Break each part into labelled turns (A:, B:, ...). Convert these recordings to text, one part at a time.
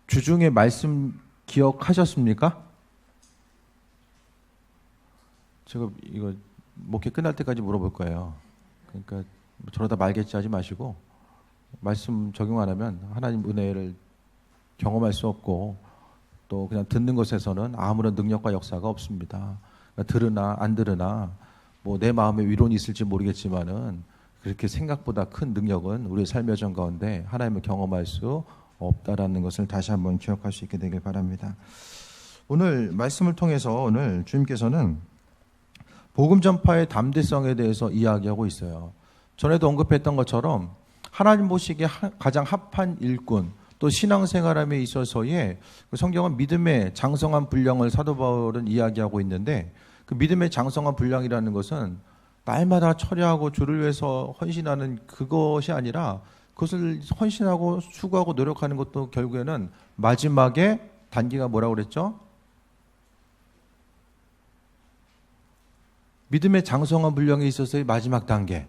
A: 주중에 말씀 기억하셨습니까? 제가 이거 목회 끝날 때까지 물어볼 거예요. 그러니까 저러다 말겠지 하지 마시고 말씀 적용 안 하면 하나님 은혜를 경험할 수 없고 또 그냥 듣는 것에서는 아무런 능력과 역사가 없습니다. 그러니까 들으나 안 들으나 뭐 내 마음에 위로는 있을지 모르겠지만은 그렇게 생각보다 큰 능력은 우리의 삶의 전 가운데 하나님을 경험할 수 없다라는 것을 다시 한번 기억할 수 있게 되길 바랍니다. 오늘 말씀을 통해서 오늘 주님께서는 복음 전파의 담대성에 대해서 이야기하고 있어요. 전에도 언급했던 것처럼 하나님 보시기에 가장 합한 일꾼 또 신앙생활함에 있어서의 성경은 믿음의 장성한 분량을 사도 바울은 이야기하고 있는데 그 믿음의 장성한 분량이라는 것은 날마다 처리하고 주를 위해서 헌신하는 그것이 아니라 그것을 헌신하고 수고하고 노력하는 것도 결국에는 마지막에 단계가 뭐라고 그랬죠? 믿음의 장성한 분량에 있어서의 마지막 단계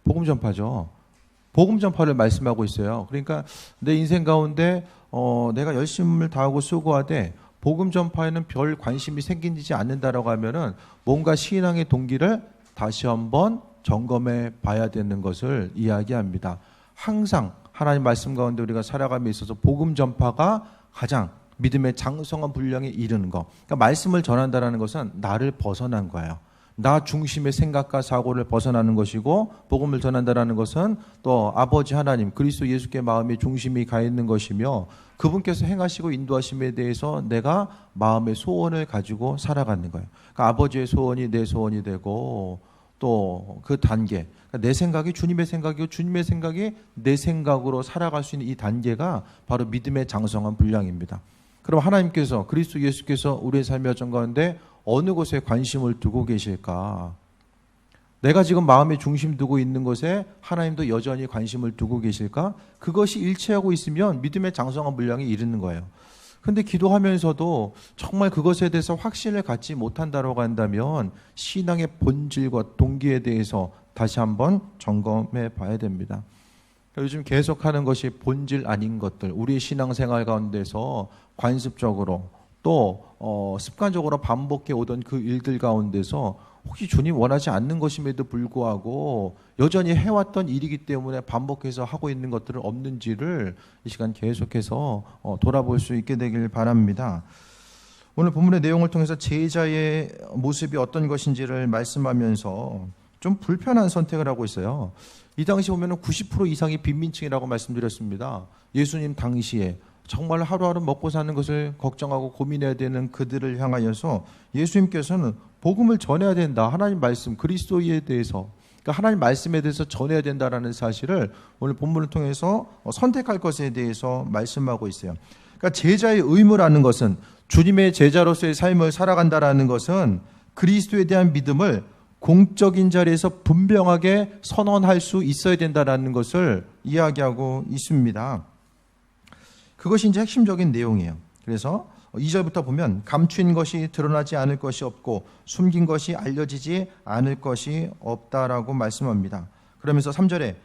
A: 복음 전파죠. 복음 전파를 말씀하고 있어요. 그러니까 내 인생 가운데 내가 열심을 다하고 수고하되 복음 전파에는 별 관심이 생기지 않는다라고 하면은 뭔가 신앙의 동기를 다시 한번 점검해 봐야 되는 것을 이야기합니다. 항상 하나님 말씀 가운데 우리가 살아감에 있어서 복음 전파가 가장 믿음의 장성한 분량에 이르는 것. 그러니까 말씀을 전한다라는 것은 나를 벗어난 거예요. 나 중심의 생각과 사고를 벗어나는 것이고 복음을 전한다라는 것은 또 아버지 하나님 그리스도 예수께 마음의 중심이 가 있는 것이며 그분께서 행하시고 인도하심에 대해서 내가 마음의 소원을 가지고 살아가는 거예요. 그러니까 아버지의 소원이 내 소원이 되고 또 그 단계 그러니까 내 생각이 주님의 생각이고 주님의 생각이 내 생각으로 살아갈 수 있는 이 단계가 바로 믿음의 장성한 분량입니다. 그럼 하나님께서 그리스도 예수께서 우리의 삶의 여정 가운데 어느 곳에 관심을 두고 계실까? 내가 지금 마음의 중심 두고 있는 것에 하나님도 여전히 관심을 두고 계실까? 그것이 일치하고 있으면 믿음의 장성한 분량에 이르는 거예요. 근데 기도하면서도 정말 그것에 대해서 확신을 갖지 못한다고 한다면 신앙의 본질과 동기에 대해서 다시 한번 점검해 봐야 됩니다. 요즘 계속하는 것이 본질 아닌 것들, 우리의 신앙생활 가운데서 관습적으로 또 습관적으로 반복해 오던 그 일들 가운데서 혹시 주님 원하지 않는 것임에도 불구하고 여전히 해왔던 일이기 때문에 반복해서 하고 있는 것들은 없는지를 이 시간 계속해서 돌아볼 수 있게 되길 바랍니다. 오늘 본문의 내용을 통해서 제자의 모습이 어떤 것인지를 말씀하면서 좀 불편한 선택을 하고 있어요. 이 당시 보면 90% 이상이 빈민층이라고 말씀드렸습니다. 예수님 당시에 정말 하루하루 먹고 사는 것을 걱정하고 고민해야 되는 그들을 향하여서 예수님께서는 복음을 전해야 된다. 하나님 말씀, 그리스도에 대해서 그러니까 하나님 말씀에 대해서 전해야 된다라는 사실을 오늘 본문을 통해서 선택할 것에 대해서 말씀하고 있어요. 그러니까 제자의 의무라는 것은 주님의 제자로서의 삶을 살아간다라는 것은 그리스도에 대한 믿음을 공적인 자리에서 분명하게 선언할 수 있어야 된다라는 것을 이야기하고 있습니다. 그것이 이제 핵심적인 내용이에요. 그래서 2절부터 보면 감추인 것이 드러나지 않을 것이 없고 숨긴 것이 알려지지 않을 것이 없다라고 말씀합니다. 그러면서 3절에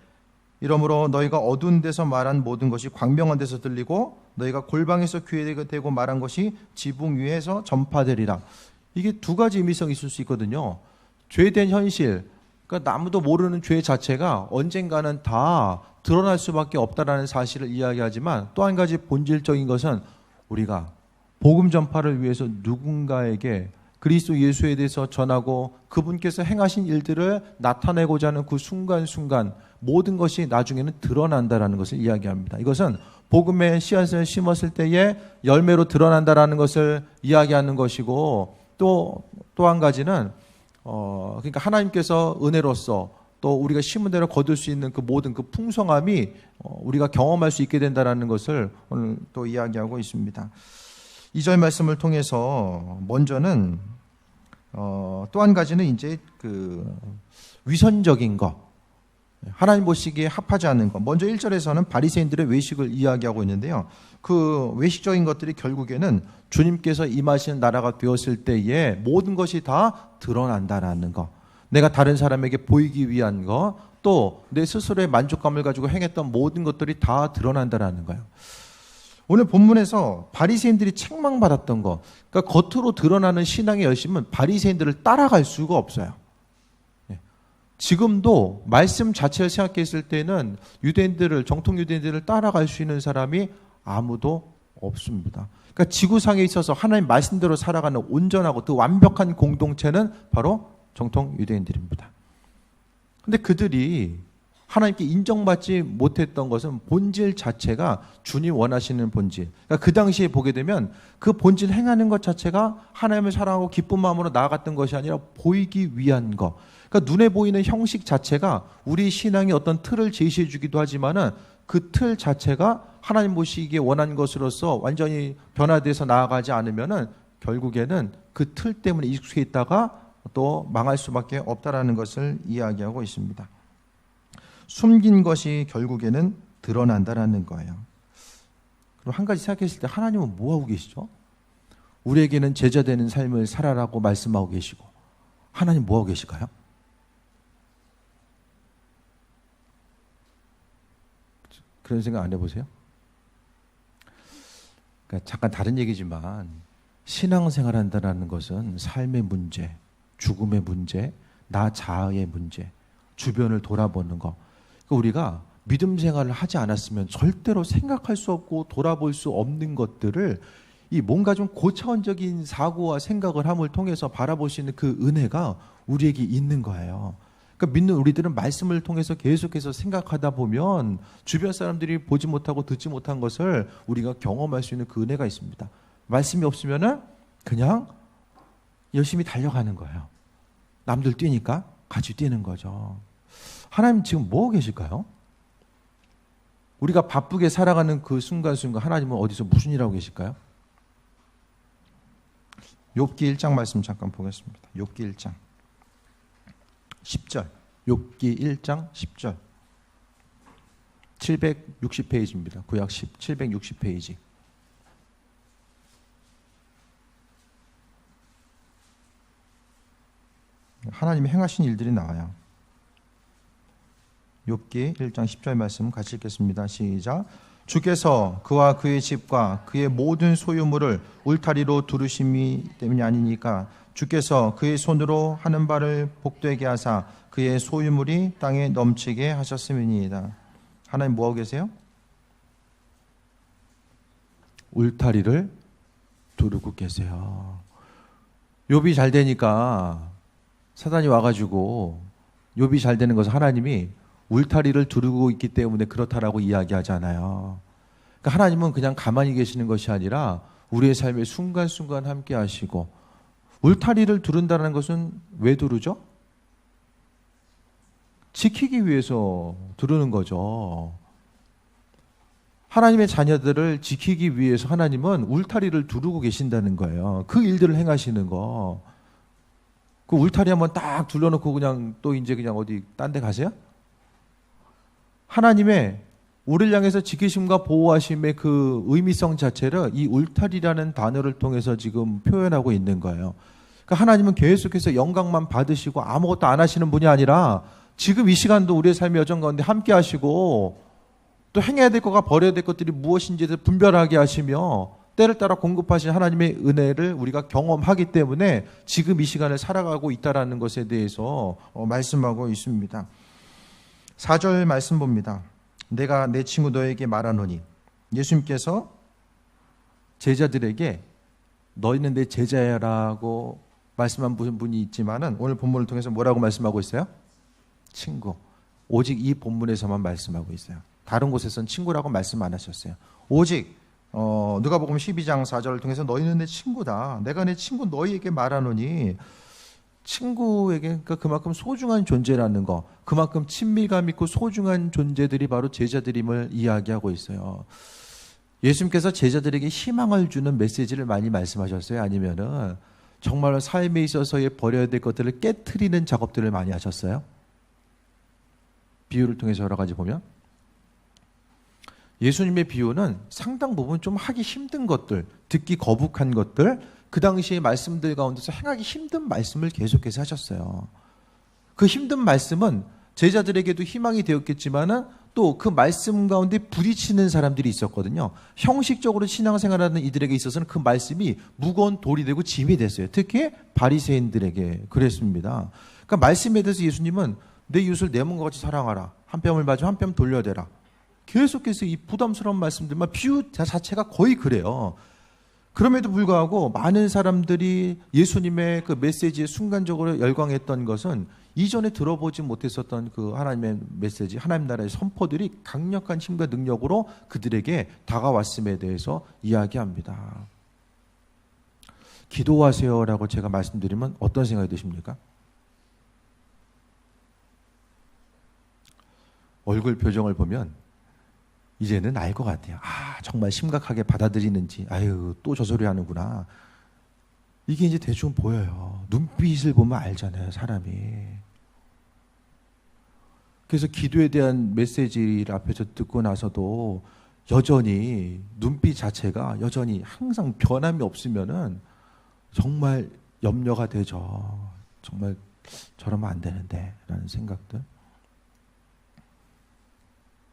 A: 이러므로 너희가 어두운 데서 말한 모든 것이 광명한 데서 들리고 너희가 골방에서 귀에 대고 말한 것이 지붕 위에서 전파되리라. 이게 두 가지 의미성이 있을 수 있거든요. 죄된 현실, 그러니까 아무도 모르는 죄 자체가 언젠가는 다 드러날 수밖에 없다라는 사실을 이야기하지만 또 한 가지 본질적인 것은 우리가 복음 전파를 위해서 누군가에게 그리스도 예수에 대해서 전하고 그분께서 행하신 일들을 나타내고자 하는 그 순간순간 모든 것이 나중에는 드러난다라는 것을 이야기합니다. 이것은 복음의 씨앗을 심었을 때에 열매로 드러난다라는 것을 이야기하는 것이고 또 한 가지는 그러니까 하나님께서 은혜로서 또 우리가 심은 대로 거둘 수 있는 그 모든 그 풍성함이 우리가 경험할 수 있게 된다라는 것을 오늘 또 이야기하고 있습니다. 2절 말씀을 통해서 먼저는 또 한 가지는 이제 그 위선적인 것, 하나님 보시기에 합하지 않는 것. 먼저 1절에서는 바리새인들의 외식을 이야기하고 있는데요. 그 외식적인 것들이 결국에는 주님께서 임하시는 나라가 되었을 때에 모든 것이 다 드러난다라는 것. 내가 다른 사람에게 보이기 위한 것, 또 내 스스로의 만족감을 가지고 행했던 모든 것들이 다 드러난다라는 거예요. 오늘 본문에서 바리새인들이 책망받았던 거, 그러니까 겉으로 드러나는 신앙의 열심은 바리새인들을 따라갈 수가 없어요. 지금도 말씀 자체를 생각했을 때는 유대인들을, 정통 유대인들을 따라갈 수 있는 사람이 아무도 없습니다. 그러니까 지구상에 있어서 하나님 말씀대로 살아가는 온전하고 또 완벽한 공동체는 바로 정통 유대인들입니다. 근데 그들이 하나님께 인정받지 못했던 것은 본질 자체가 주님 원하시는 본질. 그러니까 그 당시에 보게 되면 그 본질 행하는 것 자체가 하나님을 사랑하고 기쁜 마음으로 나아갔던 것이 아니라 보이기 위한 것. 그러니까 눈에 보이는 형식 자체가 우리 신앙의 어떤 틀을 제시해 주기도 하지만은 그 틀 자체가 하나님 보시기에 원한 것으로서 완전히 변화돼서 나아가지 않으면은 결국에는 그 틀 때문에 익숙해 있다가 또 망할 수밖에 없다라는 것을 이야기하고 있습니다. 숨긴 것이 결국에는 드러난다라는 거예요. 그럼 한 가지 생각했을 때 하나님은 뭐 하고 계시죠? 우리에게는 제자되는 삶을 살아라고 말씀하고 계시고 하나님 뭐 하고 계실까요? 그런 생각 안 해보세요? 그러니까 잠깐 다른 얘기지만 신앙생활 한다는 것은 삶의 문제, 죽음의 문제, 나 자아의 문제, 주변을 돌아보는 것. 그러니까 우리가 믿음 생활을 하지 않았으면 절대로 생각할 수 없고 돌아볼 수 없는 것들을 이 뭔가 좀 고차원적인 사고와 생각을 함을 통해서 바라볼 수 있는 그 은혜가 우리에게 있는 거예요. 그러니까 믿는 우리들은 말씀을 통해서 계속해서 생각하다 보면 주변 사람들이 보지 못하고 듣지 못한 것을 우리가 경험할 수 있는 그 은혜가 있습니다. 말씀이 없으면은 그냥 열심히 달려가는 거예요. 남들 뛰니까 같이 뛰는 거죠. 하나님 지금 뭐 하고 계실까요? 우리가 바쁘게 살아가는 그 순간순간 하나님은 어디서 무슨 일하고 계실까요? 욥기 1장 말씀 잠깐 보겠습니다. 욥기 1장 10절. 욥기 1장 10절. 760페이지입니다. 구약 760페이지. 하나님이 행하신 일들이 나와요. 욥기 1장 10절 말씀 같이 읽겠습니다. 시작. 주께서 그와 그의 집과 그의 모든 소유물을 울타리로 두르심이 때문이 아니니까 주께서 그의 손으로 하는 바를 복되게 하사 그의 소유물이 땅에 넘치게 하셨음이니이다. 하나님 뭐하고 계세요? 울타리를 두르고 계세요. 욥이 잘 되니까 사단이 와가지고 욥이 잘 되는 것은 하나님이 울타리를 두르고 있기 때문에 그렇다라고 이야기하잖아요. 그러니까 하나님은 그냥 가만히 계시는 것이 아니라 우리의 삶의 순간순간 함께 하시고, 울타리를 두른다는 것은 왜 두르죠? 지키기 위해서 두르는 거죠. 하나님의 자녀들을 지키기 위해서 하나님은 울타리를 두르고 계신다는 거예요. 그 일들을 행하시는 거. 그 울타리 한번 딱 둘러놓고 그냥 또 이제 그냥 어디 딴 데 가세요? 하나님의 우리를 향해서 지키심과 보호하심의 그 의미성 자체를 이 울타리라는 단어를 통해서 지금 표현하고 있는 거예요. 그러니까 하나님은 계속해서 영광만 받으시고 아무것도 안 하시는 분이 아니라 지금 이 시간도 우리의 삶의 여정 가운데 함께 하시고 또 행해야 될 것과 버려야 될 것들이 무엇인지를 분별하게 하시며 때를 따라 공급하신 하나님의 은혜를 우리가 경험하기 때문에 지금 이 시간을 살아가고 있다는 것에 대해서 말씀하고 있습니다. 4절 말씀 봅니다. 내가 내 친구 너에게 말하노니, 예수님께서 제자들에게 너희는 내 제자야라고 말씀한 분이 있지만은 오늘 본문을 통해서 뭐라고 말씀하고 있어요? 친구. 오직 이 본문에서만 말씀하고 있어요. 다른 곳에서는 친구라고 말씀 안 하셨어요. 오직 누가복음 12장 4절을 통해서 너희는 내 친구다. 내가 내 친구 너희에게 말하노니, 친구에게 그러니까 그만큼 소중한 존재라는 거, 그만큼 친밀감 있고 소중한 존재들이 바로 제자들임을 이야기하고 있어요. 예수님께서 제자들에게 희망을 주는 메시지를 많이 말씀하셨어요? 아니면은 정말 삶에 있어서의 버려야 될 것들을 깨트리는 작업들을 많이 하셨어요? 비유를 통해서 여러 가지 보면 예수님의 비유는 상당 부분 좀 하기 힘든 것들, 듣기 거북한 것들, 그 당시의 말씀들 가운데서 행하기 힘든 말씀을 계속해서 하셨어요. 그 힘든 말씀은 제자들에게도 희망이 되었겠지만은 또 그 말씀 가운데 부딪히는 사람들이 있었거든요. 형식적으로 신앙생활하는 이들에게 있어서는 그 말씀이 무거운 돌이 되고 짐이 됐어요. 특히 바리새인들에게 그랬습니다. 그러니까 말씀에 대해서 예수님은 내 이웃을 내 몸과 같이 사랑하라. 한 뼘을 봐줘 한 뼘 돌려대라. 계속해서 이 부담스러운 말씀들만 비유 자체가 거의 그래요. 그럼에도 불구하고 많은 사람들이 예수님의 그 메시지에 순간적으로 열광했던 것은 이전에 들어보지 못했었던 그 하나님의 메시지, 하나님 나라의 선포들이 강력한 힘과 능력으로 그들에게 다가왔음에 대해서 이야기합니다. 기도하세요라고 제가 말씀드리면 어떤 생각이 드십니까? 얼굴 표정을 보면 이제는 알 것 같아요. 아, 정말 심각하게 받아들이는지, 아유, 또 저 소리 하는구나. 이게 이제 대충 보여요. 눈빛을 보면 알잖아요, 사람이. 그래서 기도에 대한 메시지를 앞에서 듣고 나서도 여전히 눈빛 자체가 여전히 항상 변함이 없으면은 정말 염려가 되죠. 정말 저러면 안 되는데 라는 생각들.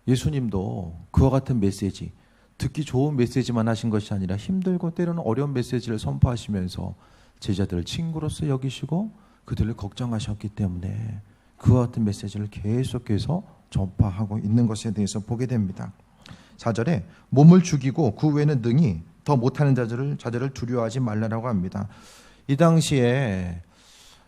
A: 예수님도 그와 같은 메시지, 듣기 좋은 메시지만 하신 것이 아니라 힘들고 때로는 어려운 메시지를 선포하시면서 제자들을 친구로서 여기시고 그들을 걱정하셨기 때문에 그와 같은 메시지를 계속해서 전파하고 있는 것에 대해서 보게 됩니다. 4절에 몸을 죽이고 그 외에는 능히 더 못하는 자들을 두려워하지 말라라고 합니다. 이 당시에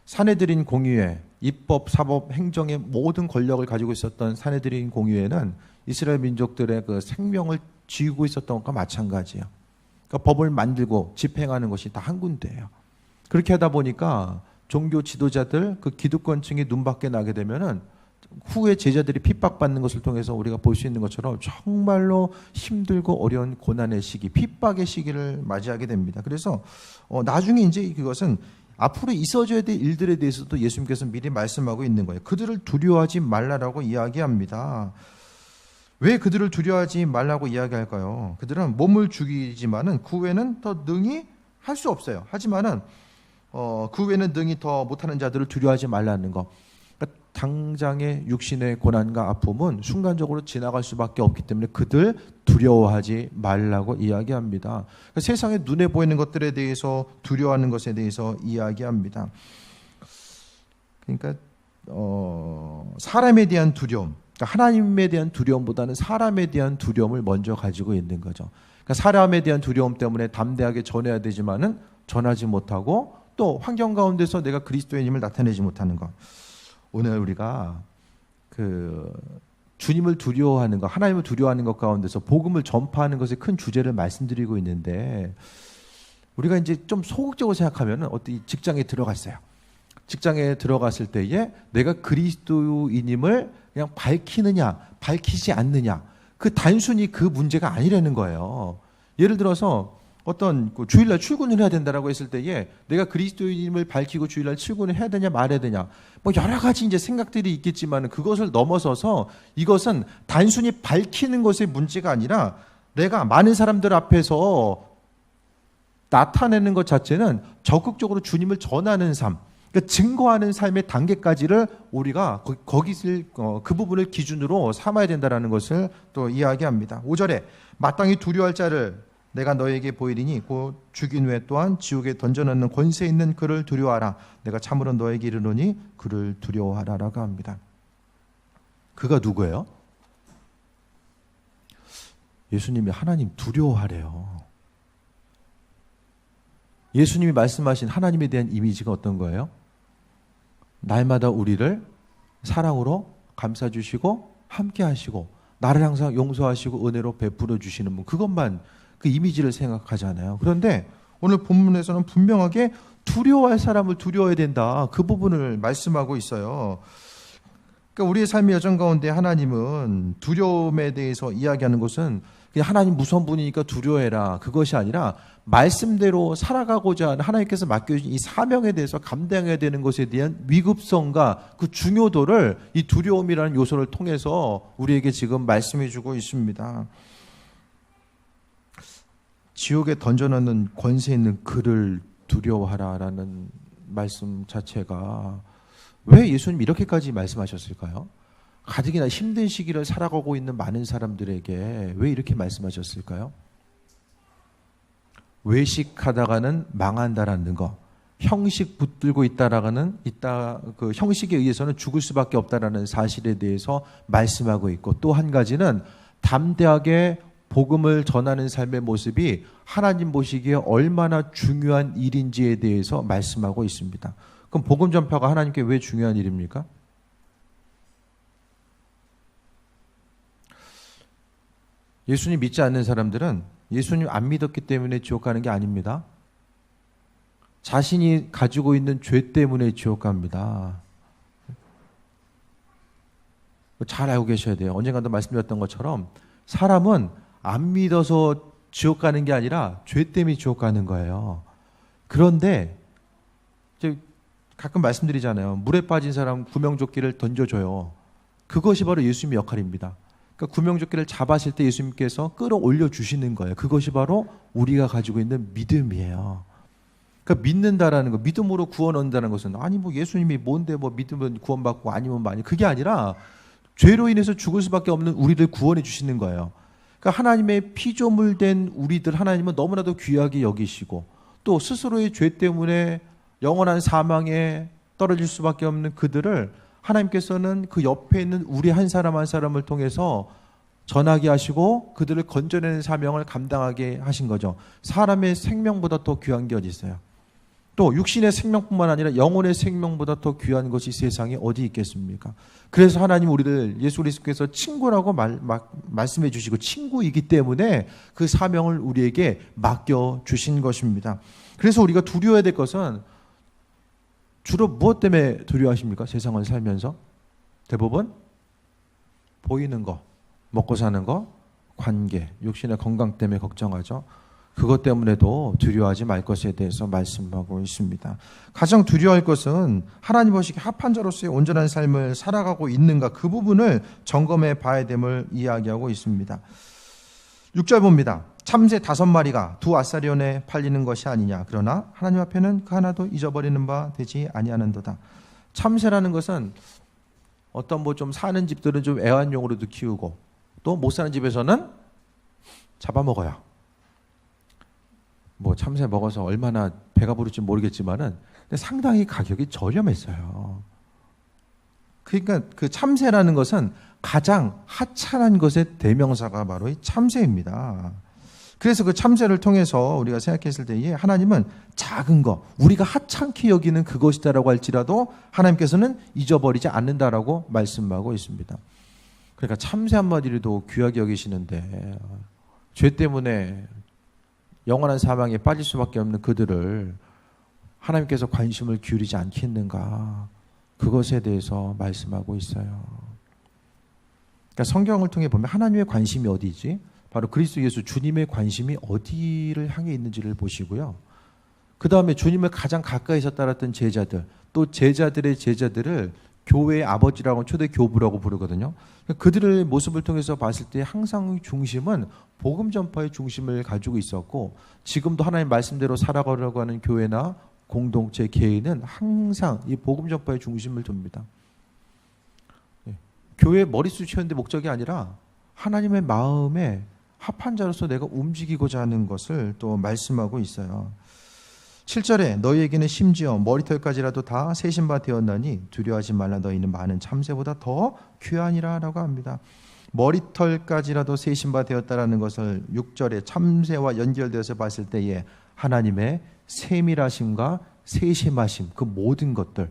A: 사내들인 공의회, 입법, 사법, 행정의 모든 권력을 가지고 있었던 사내들인 공의회는 이스라엘 민족들의 그 생명을 쥐고 있었던 것과 마찬가지예요. 그러니까 법을 만들고 집행하는 것이 다 한 군데예요. 그렇게 하다 보니까 종교 지도자들, 그 기득권층이 눈밖에 나게 되면은 후에 제자들이 핍박받는 것을 통해서 우리가 볼 수 있는 것처럼 정말로 힘들고 어려운 고난의 시기, 핍박의 시기를 맞이하게 됩니다. 그래서 나중에 이제 그것은 앞으로 있어져야 될 일들에 대해서도 예수님께서 미리 말씀하고 있는 거예요. 그들을 두려워하지 말라라고 이야기합니다. 왜 그들을 두려워하지 말라고 이야기할까요? 그들은 몸을 죽이지만은 그 외에는 더 능히 할 수 없어요. 하지만은 그 외에는 능히 더 못하는 자들을 두려워하지 말라는 거. 그러니까 당장의 육신의 고난과 아픔은 순간적으로 지나갈 수밖에 없기 때문에 그들 두려워하지 말라고 이야기합니다. 그러니까 세상에 눈에 보이는 것들에 대해서 두려워하는 것에 대해서 이야기합니다. 그러니까 사람에 대한 두려움, 그러니까 하나님에 대한 두려움보다는 사람에 대한 두려움을 먼저 가지고 있는 거죠. 그러니까 사람에 대한 두려움 때문에 담대하게 전해야 되지만은 전하지 못하고 또 환경 가운데서 내가 그리스도의 힘을 나타내지 못하는 것. 오늘 우리가 그 주님을 두려워하는 것, 하나님을 두려워하는 것 가운데서 복음을 전파하는 것의 큰 주제를 말씀드리고 있는데 우리가 이제 좀 소극적으로 생각하면은 어떤 직장에 들어갔어요. 직장에 들어갔을 때에 내가 그리스도인임을 그냥 밝히느냐, 밝히지 않느냐, 그 단순히 그 문제가 아니라는 거예요. 예를 들어서 어떤 주일날 출근을 해야 된다라고 했을 때에 내가 그리스도인임을 밝히고 주일날 출근을 해야 되냐 말아야 되냐 뭐 여러 가지 이제 생각들이 있겠지만 그것을 넘어서서 이것은 단순히 밝히는 것의 문제가 아니라 내가 많은 사람들 앞에서 나타내는 것 자체는 적극적으로 주님을 전하는 삶, 그러니까 증거하는 삶의 단계까지를 우리가 거기를 그 부분을 기준으로 삼아야 된다라는 것을 또 이야기합니다. 5절에 마땅히 두려워할 자를 내가 너에게 보이리니 곧 죽인 후에 또한 지옥에 던져넣는 권세 있는 그를 두려워하라. 내가 참으로 너에게 이르노니 그를 두려워하라라고 합니다. 그가 누구예요? 예수님이 하나님 두려워하래요. 예수님이 말씀하신 하나님에 대한 이미지가 어떤 거예요? 날마다 우리를 사랑으로 감싸주시고 함께 하시고 나를 항상 용서하시고 은혜로 베풀어 주시는 분, 그것만 그 이미지를 생각하잖아요. 그런데 오늘 본문에서는 분명하게 두려워할 사람을 두려워해야 된다, 그 부분을 말씀하고 있어요. 그러니까 우리의 삶의 여정 가운데 하나님은 두려움에 대해서 이야기하는 것은 그냥 하나님 무서운 분이니까 두려워해라, 그것이 아니라 말씀대로 살아가고자 하는 하나님께서 맡겨주신 이 사명에 대해서 감당해야 되는 것에 대한 위급성과 그 중요도를 이 두려움이라는 요소를 통해서 우리에게 지금 말씀해 주고 있습니다. 지옥에 던져넣는 권세 있는 그를 두려워하라라는 말씀 자체가 왜 예수님 이렇게까지 말씀하셨을까요? 가뜩이나 힘든 시기를 살아가고 있는 많은 사람들에게 왜 이렇게 말씀하셨을까요? 외식하다가는 망한다라는 거, 형식 붙들고 그 형식에 의해서는 죽을 수밖에 없다라는 사실에 대해서 말씀하고 있고, 또 한 가지는 담대하게 복음을 전하는 삶의 모습이 하나님 보시기에 얼마나 중요한 일인지에 대해서 말씀하고 있습니다. 그럼 복음 전파가 하나님께 왜 중요한 일입니까? 예수님 믿지 않는 사람들은 예수님 안 믿었기 때문에 지옥 가는 게 아닙니다. 자신이 가지고 있는 죄 때문에 지옥 갑니다. 잘 알고 계셔야 돼요. 언젠가도 말씀드렸던 것처럼 사람은 안 믿어서 지옥 가는 게 아니라 죄 때문에 지옥 가는 거예요. 그런데 가끔 말씀드리잖아요. 물에 빠진 사람 구명조끼를 던져줘요. 그것이 바로 예수님의 역할입니다. 그러니까 구명조끼를 잡았을 때 예수님께서 끌어올려 주시는 거예요. 그것이 바로 우리가 가지고 있는 믿음이에요. 그러니까 믿는다라는 거, 믿음으로 구원 얻는다는 것은 아니 뭐 예수님이 뭔데 뭐 믿으면 구원받고 아니면 많이, 그게 아니라 죄로 인해서 죽을 수밖에 없는 우리들 구원해 주시는 거예요. 그러니까 하나님의 피조물된 우리들 하나님은 너무나도 귀하게 여기시고, 또 스스로의 죄 때문에 영원한 사망에 떨어질 수밖에 없는 그들을 하나님께서는 그 옆에 있는 우리 한 사람 한 사람을 통해서 전하게 하시고 그들을 건져내는 사명을 감당하게 하신 거죠. 사람의 생명보다 더 귀한 게 어디 있어요? 또 육신의 생명뿐만 아니라 영혼의 생명보다 더 귀한 것이 세상에 어디 있겠습니까? 그래서 하나님 우리를 예수 그리스도께서 친구라고 말씀해 주시고 친구이기 때문에 그 사명을 우리에게 맡겨 주신 것입니다. 그래서 우리가 두려워야 될 것은 주로 무엇 때문에 두려워하십니까? 세상을 살면서 대부분 보이는 거, 먹고 사는 거, 관계, 육신의 건강 때문에 걱정하죠. 그것 때문에도 두려워하지 말 것에 대해서 말씀하고 있습니다. 가장 두려워할 것은 하나님 보시기에 합한 자로서의 온전한 삶을 살아가고 있는가, 그 부분을 점검해 봐야 됨을 이야기하고 있습니다. 6절 봅니다. 참새 5마리가 두 아사리온에 팔리는 것이 아니냐. 그러나 하나님 앞에는 그 하나도 잊어버리는 바 되지 아니하는도다. 참새라는 것은 어떤 뭐 좀 사는 집들은 좀 애완용으로도 키우고, 또 못 사는 집에서는 잡아먹어요. 뭐 참새 먹어서 얼마나 배가 부를지 모르겠지만은 상당히 가격이 저렴했어요. 그러니까 그 참새라는 것은 가장 하찮은 것의 대명사가 바로 이 참새입니다. 그래서 그 참새를 통해서 우리가 생각했을 때에 하나님은 작은 거, 우리가 하찮게 여기는 그것이다라고 할지라도 하나님께서는 잊어버리지 않는다라고 말씀하고 있습니다. 그러니까 참새 한 마리도 귀하게 여기시는데 죄 때문에 영원한 사망에 빠질 수밖에 없는 그들을 하나님께서 관심을 기울이지 않겠는가, 그것에 대해서 말씀하고 있어요. 그러니까 성경을 통해 보면 하나님의 관심이 어디지? 바로 그리스도 예수 주님의 관심이 어디를 향해 있는지를 보시고요. 그 다음에 주님을 가장 가까이서 따랐던 제자들, 또 제자들의 제자들을 교회의 아버지라고 초대 교부라고 부르거든요. 그들의 모습을 통해서 봤을 때 항상 중심은 복음 전파의 중심을 가지고 있었고, 지금도 하나님 말씀대로 살아가려고 하는 교회나 공동체, 개인은 항상 이 복음 전파의 중심을 둡니다. 교회의 머릿수 채우는데 목적이 아니라 하나님의 마음에 합한 자로서 내가 움직이고자 하는 것을 또 말씀하고 있어요. 7절에 너희에게는 심지어 머리털까지라도 다 세신 바 되었나니 두려워하지 말라. 너희는 많은 참새보다 더 귀하니라 라고 합니다. 머리털까지라도 세신 바 되었다라는 것을 6절에 참새와 연결되어서 봤을 때에 하나님의 세밀하심과 세심하심, 그 모든 것들,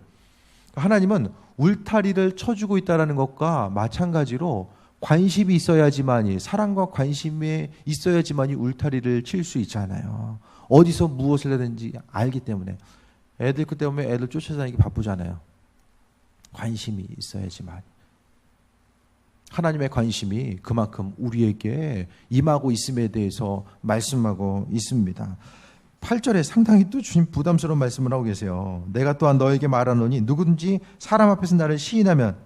A: 하나님은 울타리를 쳐주고 있다는 것과 마찬가지로 관심이 있어야지만이, 사랑과 관심이 있어야지만이 울타리를 칠 수 있잖아요. 어디서 무엇을 하든지 알기 때문에. 애들 그때 보면 애들 쫓아다니기 바쁘잖아요. 관심이 있어야지만. 하나님의 관심이 그만큼 우리에게 임하고 있음에 대해서 말씀하고 있습니다. 8절에 상당히 또 주님 부담스러운 말씀을 하고 계세요. 내가 또한 너에게 말하노니 누구든지 사람 앞에서 나를 시인하면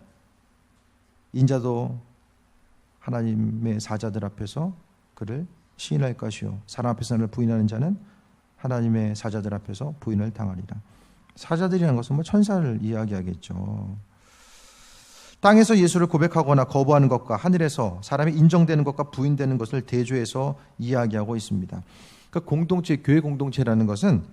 A: 인자도 하나님의 사자들 앞에서 그를 시인할 것이요 사람 앞에서 나를 부인하는 자는 하나님의 사자들 앞에서 부인을 당하리라. 사자들이라는 것은 뭐 천사를 이야기하겠죠.
B: 땅에서 예수를 고백하거나 거부하는 것과 하늘에서 사람이 인정되는 것과 부인되는 것을 대조해서 이야기하고 있습니다. 그러니까 공동체, 교회 공동체라는 것은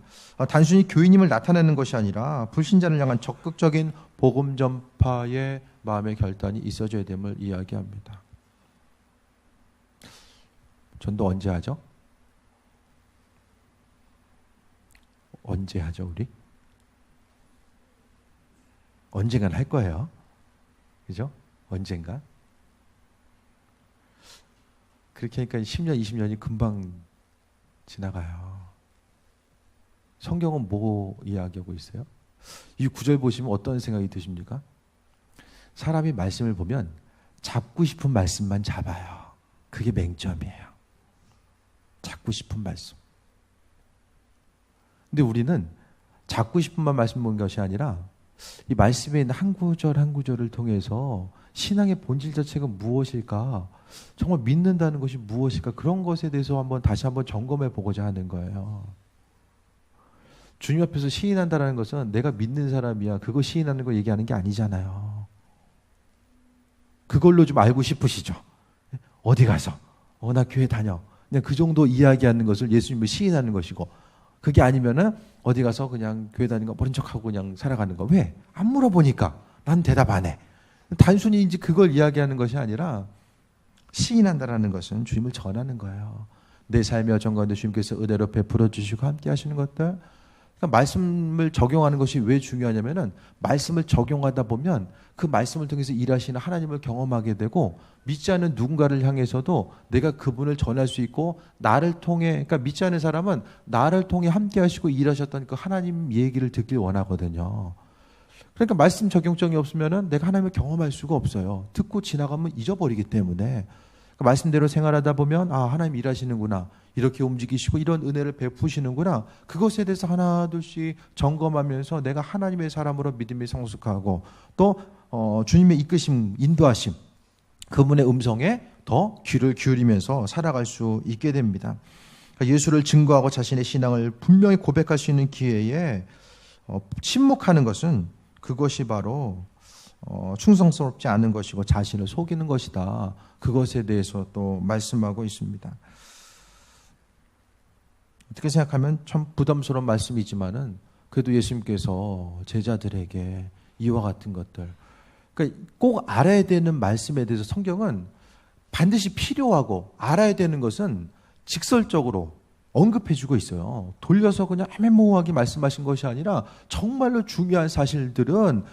B: 단순히 교인임을 나타내는 것이 아니라 불신자를 향한 적극적인
A: 복음 전파의 마음의 결단이 있어져야 됨을 이야기합니다. 전도 언제 하죠? 언제 하죠, 우리? 언젠간 할 거예요. 그죠? 언젠가. 그렇게 하니까 10년, 20년이 금방 지나가요. 성경은 뭐 이야기하고 있어요? 이 구절 보시면 어떤 생각이 드십니까? 사람이 말씀을 보면 잡고 싶은 말씀만 잡아요. 그게 맹점이에요. 잡고 싶은 말씀. 근데 우리는 잡고 싶은 말씀 보는 것이 아니라 이 말씀에 있는 한 구절 한 구절을 통해서 신앙의 본질 자체가 무엇일까, 정말 믿는다는 것이 무엇일까, 그런 것에 대해서 다시 한번 점검해 보고자 하는 거예요. 주님 앞에서 시인한다는 것은 내가 믿는 사람이야, 그거 시인하는 거 얘기하는 게 아니잖아요. 그걸로 좀 알고 싶으시죠? 어디 가서 나 교회 다녀, 그냥 그 정도 이야기하는 것을 예수님을 시인하는 것이고, 그게 아니면은 어디 가서 그냥 교회 다니는 거 모른 척하고 그냥 살아가는 거. 왜? 안 물어보니까 난 대답 안 해. 단순히 이제 그걸 이야기하는 것이 아니라
B: 시인한다라는 것은
A: 주님을 전하는 거예요. 내 삶의 여정 가운데 주님께서 은혜로 베풀어 주시고 함께 하시는 것들. 그러니까 말씀을 적용하는 것이 왜 중요하냐면은 말씀을 적용하다 보면 그 말씀을 통해서 일하시는 하나님을 경험하게 되고, 믿지 않는 누군가를 향해서도 내가 그분을 전할 수 있고, 나를 통해, 그러니까 믿지 않는 사람은 나를 통해 함께 하시고 일하셨던 그 하나님 얘기를 듣길 원하거든요. 그러니까 말씀 적용성이 없으면은 내가 하나님을 경험할 수가 없어요. 듣고 지나가면 잊어버리기 때문에. 그러니까 말씀대로 생활하다 보면 하나님 일하시는구나, 이렇게 움직이시고 이런 은혜를 베푸시는구나, 그것에 대해서 하나둘씩 점검하면서 내가 하나님의 사람으로 믿음이 성숙하고, 또 주님의 이끄심, 인도하심, 그분의 음성에 더 귀를 기울이면서 살아갈 수 있게 됩니다. 그러니까 예수를 증거하고 자신의 신앙을 분명히 고백할 수 있는 기회에 침묵하는 것은, 그것이 바로 충성스럽지 않은 것이고 자신을 속이는 것이다. 그것에 대해서 또 말씀하고 있습니다. 어떻게 생각하면 참 부담스러운 말씀이지만은 그래도 예수님께서 제자들에게 이와 같은 것들, 그러니까 꼭 알아야 되는 말씀에 대해서 성경은 반드시 필요하고 알아야 되는 것은 직설적으로 언급해주고 있어요. 돌려서 그냥 애매모호하게 말씀하신 것이 아니라 정말로 중요한 사실들은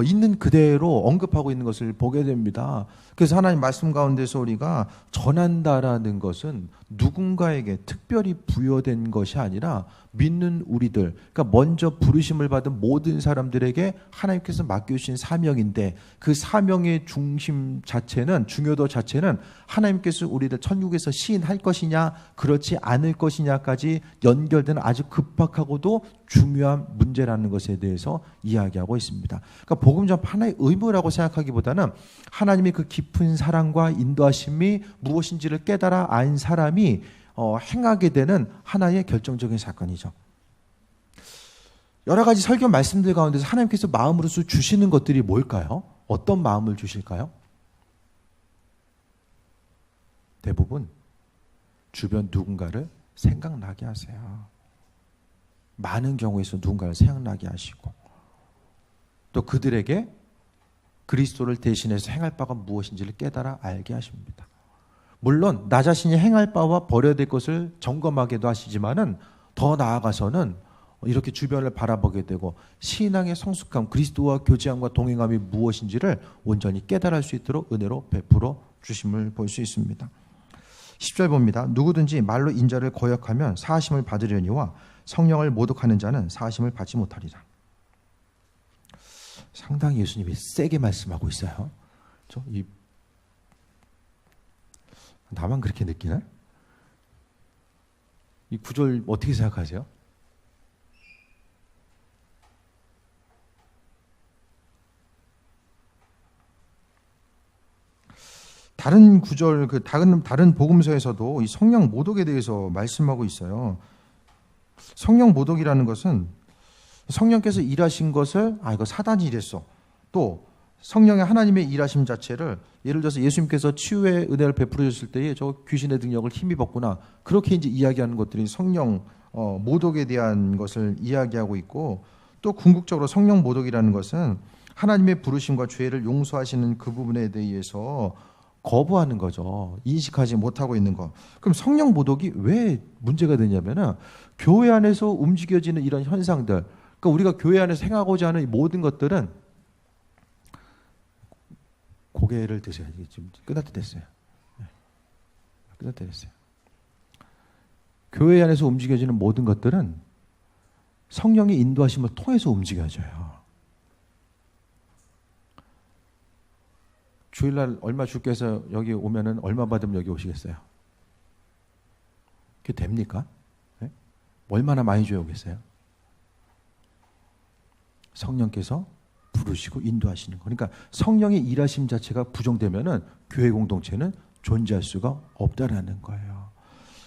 A: 있는 그대로 언급하고 있는 것을 보게 됩니다. 그래서 하나님 말씀 가운데서 우리가 전한다라는 것은 누군가에게 특별히 부여된 것이 아니라 믿는 우리들, 그러니까 먼저 부르심을 받은 모든 사람들에게 하나님께서 맡겨주신 사명인데, 그 사명의 중심 자체는, 중요도 자체는 하나님께서 우리들 천국에서 시인할 것이냐 그렇지 않을 것이냐까지 연결되는 아주 급박하고도 중요한 문제라는 것에 대해서 이야기하고 있습니다. 그러니까 복음 전파 하나의 의무라고 생각하기보다는 하나님의 그 깊은 사랑과 인도하심이 무엇인지를 깨달아 안 사람이 행하게 되는 하나의 결정적인 사건이죠. 여러 가지 설교 말씀들 가운데서 하나님께서 마음으로서 주시는 것들이 뭘까요? 어떤 마음을 주실까요? 대부분 주변 누군가를 생각나게 하세요. 많은 경우에서 누군가를 생각나게 하시고, 또 그들에게 그리스도를 대신해서 행할 바가 무엇인지를 깨달아 알게 하십니다. 물론 나 자신이 행할 바와 버려야 될 것을 점검하게도 하시지만은, 더 나아가서는 이렇게 주변을 바라보게 되고 신앙의 성숙함, 그리스도와 교제함과 동행함이 무엇인지를 온전히 깨달을 수 있도록 은혜로 베풀어 주심을 볼 수 있습니다. 10절 봅니다. 누구든지 말로 인자를 거역하면 사하심을 받으려니와 성령을 모독하는 자는 사하심을 받지 못하리라. 상당히 예수님이 세게 말씀하고 있어요. 나만 그렇게 느끼나? 이 구절 어떻게 생각하세요?
B: 다른 구절, 다른 복음서에서도 이 성령 모독에 대해서 말씀하고 있어요. 성령 모독이라는 것은 성령께서 일하신 것을 이거 사단이 이랬어, 또 성령의 하나님의 일하심 자체를 예를 들어서 예수님께서 치유의 은혜를 베풀어 주실 때에 저 귀신의 능력을 힘입었구나. 그렇게 이제 이야기하는 것들이 성령 모독에 대한 것을 이야기하고 있고, 또 궁극적으로 성령 모독이라는 것은 하나님의 부르심과 죄를 용서하시는 그 부분에 대해서
A: 거부하는 거죠.
B: 인식하지 못하고 있는 것.
A: 그럼 성령 모독이 왜 문제가 되냐면은 교회 안에서 움직여지는 이런 현상들, 그러니까 우리가 교회 안에서 행하고자 하는 이 모든 것들은 고개를 드세요. 지금 끝날 때 됐어요. 끝날 때 됐어요. 교회 안에서 움직여지는 모든 것들은 성령의 인도하심을 통해서 움직여져요. 주일날 얼마 주께서 여기 오면은 얼마 받으면 여기 오시겠어요? 그게 됩니까? 네? 얼마나 많이 줘야 오겠어요? 성령께서 부르시고 인도하시는 거. 그러니까 성령의 일하심 자체가 부정되면은 교회 공동체는 존재할 수가 없다라는 거예요.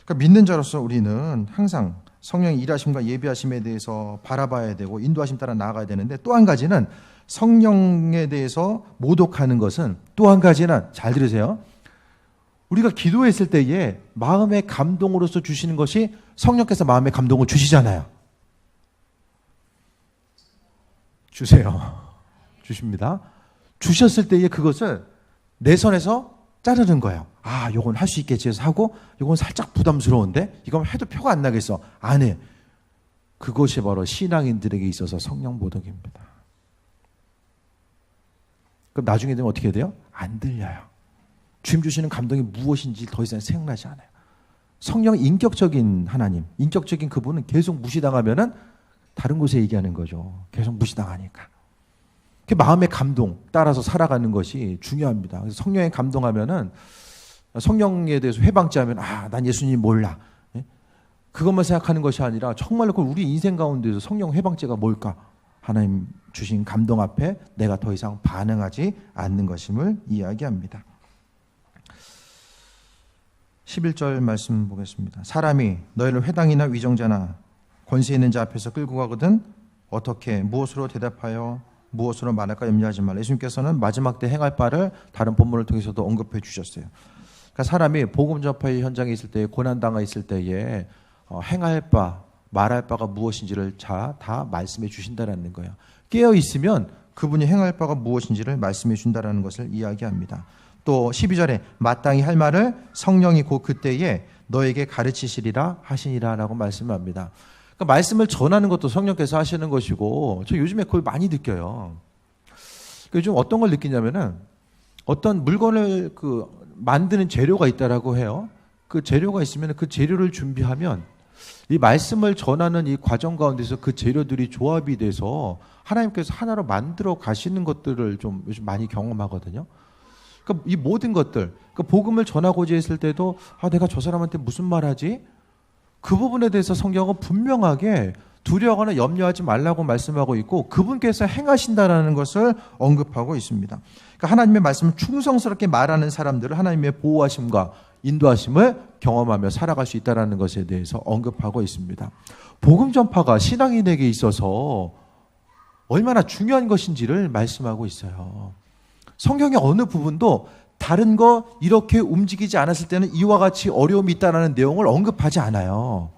B: 그러니까 믿는 자로서 우리는 항상 성령의 일하심과 예비하심에 대해서 바라봐야 되고 인도하심 따라 나아가야 되는데, 또 한 가지는 성령에 대해서 모독하는 것은, 또 한 가지는 잘 들으세요. 우리가 기도했을 때에 마음의 감동으로서 주시는 것이 성령께서 마음의 감동을 주시잖아요. 주세요. 주십니다. 주셨을 때에 그것을 내 손에서 자르는 거예요. 아, 요건 할 수 있겠지 해서 하고, 요건 살짝 부담스러운데 이건 해도 표가 안 나겠어. 안 해. 그것이 바로 신앙인들에게 있어서 성령 모독입니다. 그럼 나중에 되면 어떻게 돼요? 안 들려요. 주님 주시는 감동이 무엇인지 더 이상 생각나지 않아요. 성령 인격적인 하나님, 인격적인 그분은 계속 무시당하면은 다른 곳에 얘기하는 거죠. 계속 무시당하니까. 그 마음의 감동 따라서 살아가는 것이 중요합니다. 그래서 성령에 감동하면은, 성령에 대해서 회방죄하면 난 예수님 몰라. 그것만 생각하는 것이 아니라 정말로 우리 인생 가운데서 성령 회방죄가 뭘까? 하나님 주신 감동 앞에 내가 더 이상 반응하지 않는 것임을 이야기합니다. 11절 말씀 보겠습니다. 사람이 너희를 회당이나 위정자나 권세 있는 자 앞에서 끌고 가거든 어떻게 무엇으로 대답하여 무엇으로 말할까 염려하지 말라. 예수님께서는 마지막 때 행할 바를 다른 본문을 통해서도 언급해 주셨어요. 그러니까 사람이 복음 전파의 현장에 있을 때, 고난당하 있을 때에 행할 바, 말할 바가 무엇인지를 다 말씀해 주신다라는 거예요. 깨어 있으면 그분이 행할 바가 무엇인지를 말씀해 준다라는 것을 이야기합니다. 또 12절에 마땅히 할 말을 성령이 곧 그때에 너에게 가르치시리라 하시니라라고 말씀합니다. 그러니까 말씀을 전하는 것도 성령께서 하시는 것이고, 저 요즘에 그걸 많이 느껴요. 요즘 어떤 걸 느끼냐면은, 어떤 물건을 만드는 재료가 있다라고 해요. 그 재료가 있으면 그 재료를 준비하면 이 말씀을 전하는 이 과정 가운데서 그 재료들이 조합이 돼서 하나님께서 하나로 만들어 가시는 것들을 좀 요즘 많이 경험하거든요. 그러니까 이 모든 것들, 복음을 전하고자 했을 때도 내가 저 사람한테 무슨 말 하지? 그 부분에 대해서 성경은 분명하게 두려워하거나 염려하지 말라고 말씀하고 있고, 그분께서 행하신다라는 것을 언급하고 있습니다. 그러니까 하나님의 말씀을 충성스럽게 말하는 사람들을 하나님의 보호하심과 인도하심을 경험하며 살아갈 수 있다는 것에 대해서 언급하고 있습니다. 복음 전파가 신앙인에게 있어서 얼마나 중요한 것인지를 말씀하고 있어요. 성경의 어느 부분도 다른 거 이렇게 움직이지 않았을 때는 이와 같이 어려움이 있다는 내용을 언급하지 않아요.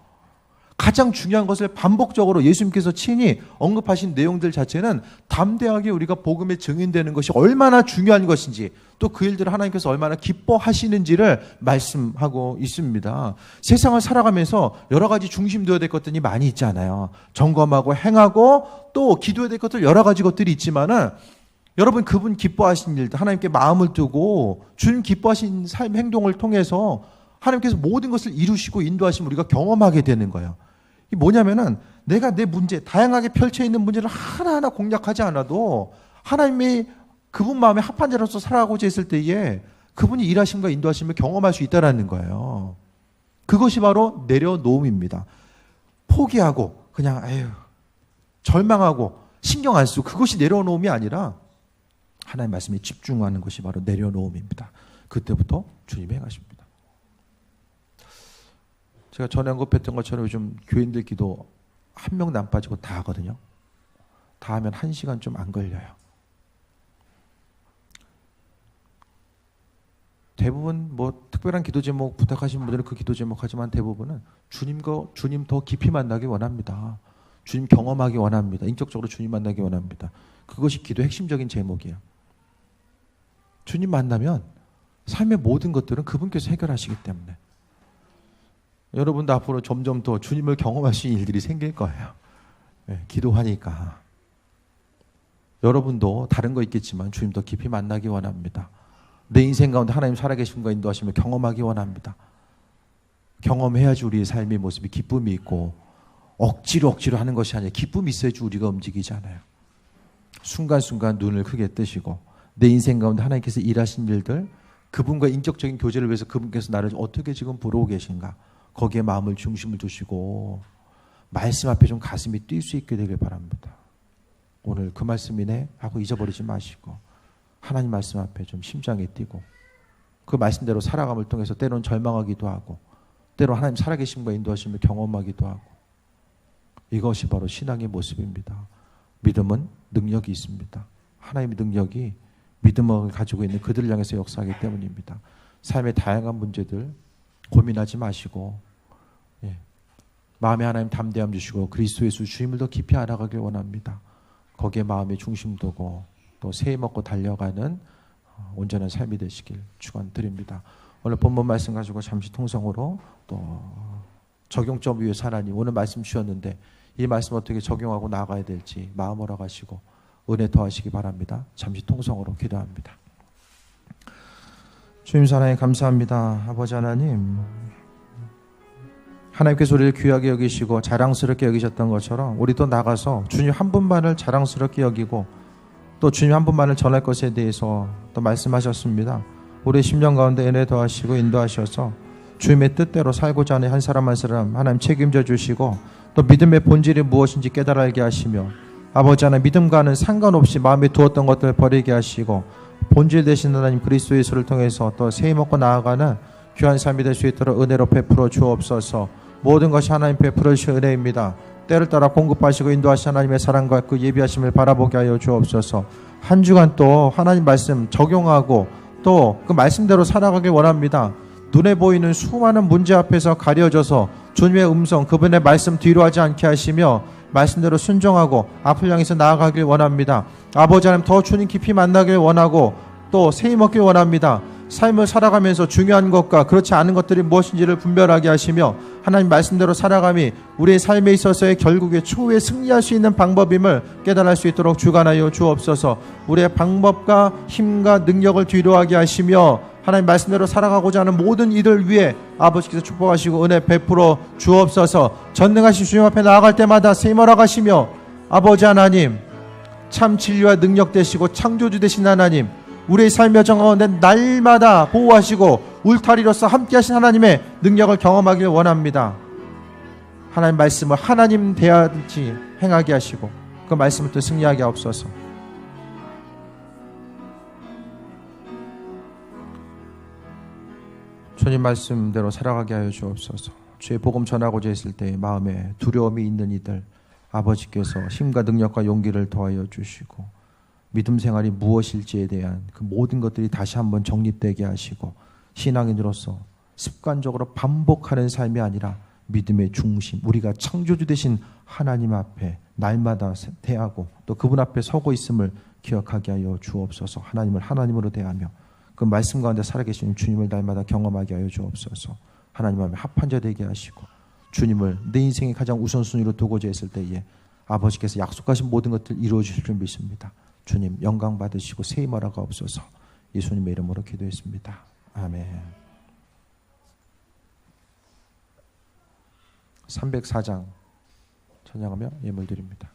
B: 가장 중요한 것을 반복적으로 예수님께서 친히 언급하신 내용들 자체는 담대하게 우리가 복음의 증인되는 것이 얼마나 중요한 것인지, 또 그 일들을 하나님께서 얼마나 기뻐하시는지를 말씀하고 있습니다. 세상을 살아가면서 여러 가지 중심되어야 될 것들이 많이 있잖아요. 점검하고 행하고 또 기도해야 될 것들 여러 가지 것들이 있지만은, 여러분 그분 기뻐하신 일들, 하나님께 마음을 두고 주님 기뻐하신 삶 행동을 통해서 하나님께서 모든 것을 이루시고 인도하시면 우리가 경험하게 되는 거예요. 이게 뭐냐면은 내가 내 문제, 다양하게 펼쳐 있는 문제를 하나하나 공략하지 않아도 하나님이 그분 마음에 합한 자로서 살아가고자 했을 때에 그분이 일하심과 인도하심을 경험할 수 있다라는 거예요. 그것이 바로 내려놓음입니다. 포기하고 그냥 절망하고 신경 안 쓰고 그것이 내려놓음이 아니라 하나님 말씀에 집중하는 것이 바로 내려놓음입니다. 그때부터 주님이 행하십니다. 제가 전에 언급했던 것처럼 요즘 교인들 기도 한 명도 안 빠지고 다 하거든요. 다 하면 1시간 좀 안 걸려요.
A: 대부분 뭐 특별한 기도 제목 부탁하신 분들은 그 기도 제목 하지만 대부분은 주님 더 깊이 만나기 원합니다. 주님 경험하기 원합니다. 인격적으로 주님 만나기 원합니다. 그것이 기도의 핵심적인 제목이에요. 주님 만나면 삶의 모든 것들은 그분께서 해결하시기 때문에 여러분도 앞으로 점점 더 주님을 경험하실 일들이 생길 거예요. 네, 기도하니까. 여러분도 다른 거 있겠지만 주님 더 깊이 만나기 원합니다. 내 인생 가운데 하나님 살아계심과 인도하심을 경험하기 원합니다. 경험해야지 우리의 삶의 모습이 기쁨이 있고 억지로 하는 것이 아니라 기쁨이 있어야지 우리가 움직이잖아요. 순간순간 눈을 크게 뜨시고 내 인생 가운데 하나님께서 일하신 일들, 그분과 인격적인 교제를 위해서 그분께서 나를 어떻게 지금 부르고 계신가, 거기에 마음을 중심을 두시고 말씀 앞에 좀 가슴이 뛸 수 있게 되길 바랍니다. 오늘 그 말씀이네 하고 잊어버리지 마시고 하나님 말씀 앞에 좀 심장이 뛰고 그 말씀대로 살아감을 통해서 때로는 절망하기도 하고 때로 하나님 살아계심과 인도하심을 경험하기도 하고, 이것이 바로 신앙의 모습입니다. 믿음은 능력이 있습니다. 하나님의 능력이 믿음을 가지고 있는 그들을 향해서 역사하기 때문입니다. 삶의 다양한 문제들 고민하지 마시고 마음에 하나님 담대함 주시고 그리스도 예수 주님을 더 깊이 알아가길 원합니다. 거기에 마음의 중심 두고 또 새해 먹고 달려가는 온전한 삶이 되시길 축원드립니다. 오늘 본문 말씀 가지고 잠시 통성으로 또 적용점 위에서 하나님 오늘 말씀 주셨는데 이 말씀 어떻게 적용하고 나가야 될지 마음 허락하시고 은혜 더하시기 바랍니다. 잠시 통성으로 기도합니다. 주님 사랑에 감사합니다. 아버지 하나님, 하나님께서 우리를 귀하게 여기시고 자랑스럽게 여기셨던 것처럼 우리도 나가서 주님 한 분만을 자랑스럽게 여기고 또 주님 한 분만을 전할 것에 대해서 또 말씀하셨습니다. 우리의 심령 가운데 은혜 더하시고 인도하셔서 주님의 뜻대로 살고자 하는 한 사람 한 사람 하나님 책임져 주시고 또 믿음의 본질이 무엇인지 깨달아 알게 하시며 아버지 하나님 믿음과는 상관없이 마음에 두었던 것들을 버리게 하시고 본질 되신 하나님 그리스도 예수를 통해서 또 새해 먹고 나아가는 귀한 삶이 될 수 있도록 은혜로 베풀어 주옵소서. 모든 것이 하나님 베풀어 주신 은혜입니다. 때를 따라 공급하시고 인도하신 하나님의 사랑과 그 예비하심을 바라보게 하여 주옵소서. 한 주간 또 하나님 말씀 적용하고 또 그 말씀대로 살아가길 원합니다. 눈에 보이는 수많은 문제 앞에서 가려져서 주님의 음성 그분의 말씀 뒤로 하지 않게 하시며 말씀대로 순종하고 앞을 향해서 나아가길 원합니다. 아버지 하나님 더 주님 깊이 만나길 원하고 또 새해 먹길 원합니다. 삶을 살아가면서 중요한 것과 그렇지 않은 것들이 무엇인지를 분별하게 하시며 하나님 말씀대로 살아감이 우리의 삶에 있어서의 결국에 추후에 승리할 수 있는 방법임을 깨달을 수 있도록 주관하여 주옵소서. 우리의 방법과 힘과 능력을 뒤로하게 하시며 하나님 말씀대로 살아가고자 하는 모든 이들 위해 아버지께서 축복하시고 은혜 베풀어 주옵소서. 전능하신 주님 앞에 나아갈 때마다 세임하러 가시며 아버지 하나님 참 진리와 능력 되시고 창조주 되신 하나님 우리의 삶의 여정 가운데 날마다 보호하시고 울타리로서 함께하신 하나님의 능력을 경험하길 원합니다. 하나님 말씀을 하나님 대하듯이 행하게 하시고 그 말씀을 또 승리하게 하옵소서. 주님 말씀대로 살아가게 하여 주옵소서. 주의 복음 전하고자 했을 때 마음에 두려움이 있는 이들 아버지께서 힘과 능력과 용기를 더하여 주시고 믿음 생활이 무엇일지에 대한 그 모든 것들이 다시 한번 정립되게 하시고 신앙인으로서 습관적으로 반복하는 삶이 아니라 믿음의 중심, 우리가 창조주 되신 하나님 앞에 날마다 대하고 또 그분 앞에 서고 있음을 기억하게 하여 주옵소서. 하나님을 하나님으로 대하며 그 말씀 가운데 살아계신 주님을 날마다 경험하게 하여 주옵소서. 하나님 앞에 합한 자 되게 하시고 주님을 내 인생의 가장 우선순위로 두고자 했을 때에 아버지께서 약속하신 모든 것들 이루어 주실 줄 믿습니다. 주님 영광 받으시고 세임하라가 없어서 예수님의 이름으로 기도했습니다. 아멘. 304장 찬양하며 예물 드립니다.